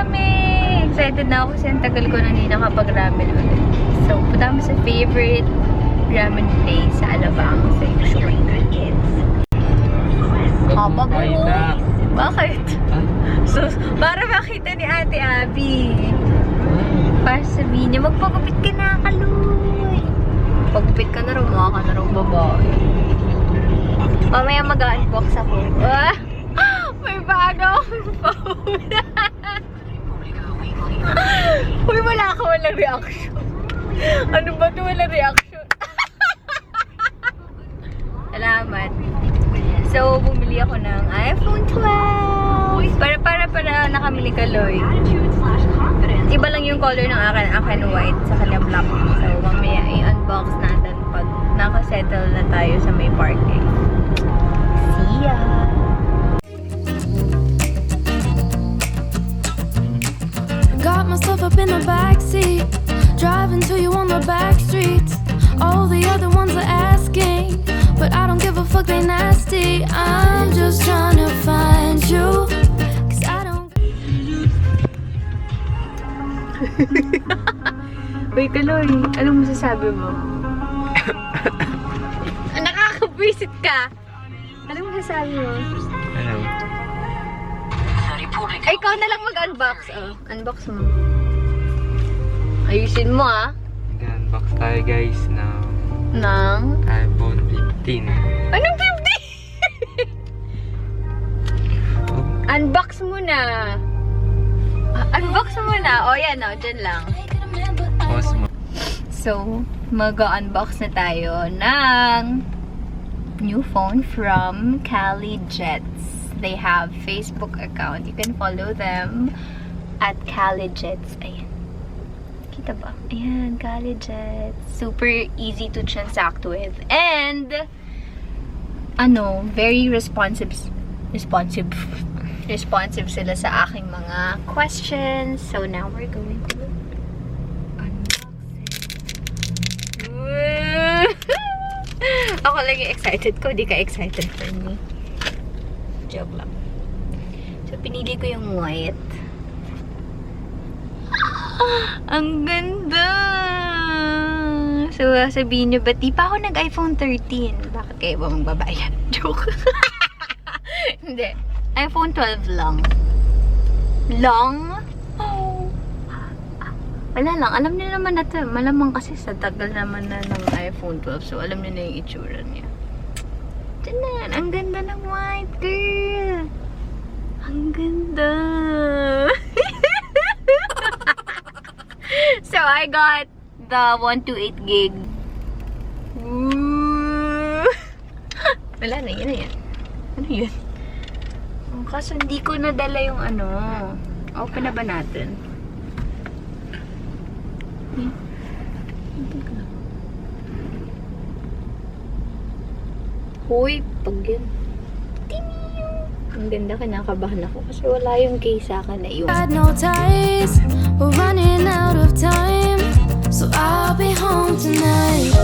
kami! Excited na ako kasi ang tagal ko na hindi nakapag-ramen ulit. So, punta kami sa favorite ramen place sa Alabang sa Short Kids. Haba mo! Bakit? So, para makita ni Ate Abby. Para sabihin niya, magpagupit ka na, Kaloy. Pagupit ka na rin, mukha ka na rin babae. Mamaya mag-unbox ako. May bago akong phone. Uy, wala ka walang reaction. Ano ba ito walang reaction? Salamat. So, bumili ako ng iPhone 12. Para nakamili Kaloy. Iba lang yung color ng akin white sa kanya black. So, mamaya i-unbox natin pag nakasettle na tayo sa may parking. See ya! Got myself up in the backseat, driving to you on the back streets. All the other ones are asking, but I don't give a fuck, they nasty. I'm just trying to find you, cause I don't. Uy, Kaloy, anong masasabi mo? Nakaka-visit ka! Anong masasabi mo? Ano? Ay, ikaw na lang mag-unbox. Oh, unbox mo. Ayusin mo, ah. Mag-unbox tayo guys Ng? iPhone 15. Anong 50? Unbox mo na. Unbox mo na. O, yan, o. Dyan lang. Pause mo. So, mag-unbox na tayo ng new phone from Cali Jets. They have Facebook account. You can follow them at Cali Jets. Ayan. Kita ba? Ayan, Cali Jets. Super easy to transact with. And, very responsive sila sa aking mga questions. So, now we're going to unbox it. Ako lang yung excited ko. Di ka excited for me. Joke lang. So, pinili ko yung white. Ang ganda! So, sabihin nyo, ba't di pa ako nag-iPhone 13? Bakit kayo ba magbabayad? Joke. Hindi. iPhone 12 lang. Long? Oh. Wala lang. Alam niyo naman na ito. Malamang kasi sa tagal naman na ng iPhone 12. So, alam niyo na yung itsura niya. Tiyan, ang ganda ng white, girl. Ang ganda. So, I got the 128 gig. Ooh. Wala na, yun na yan. Ano yun? Kaso hindi ko nadala yung open na ba natin? Hoy, pag yun. Ang ganda, kinakabahan ako kasi wala yung case sa akin na iwan. Had no ties, we're running out of time, so I'll be home tonight.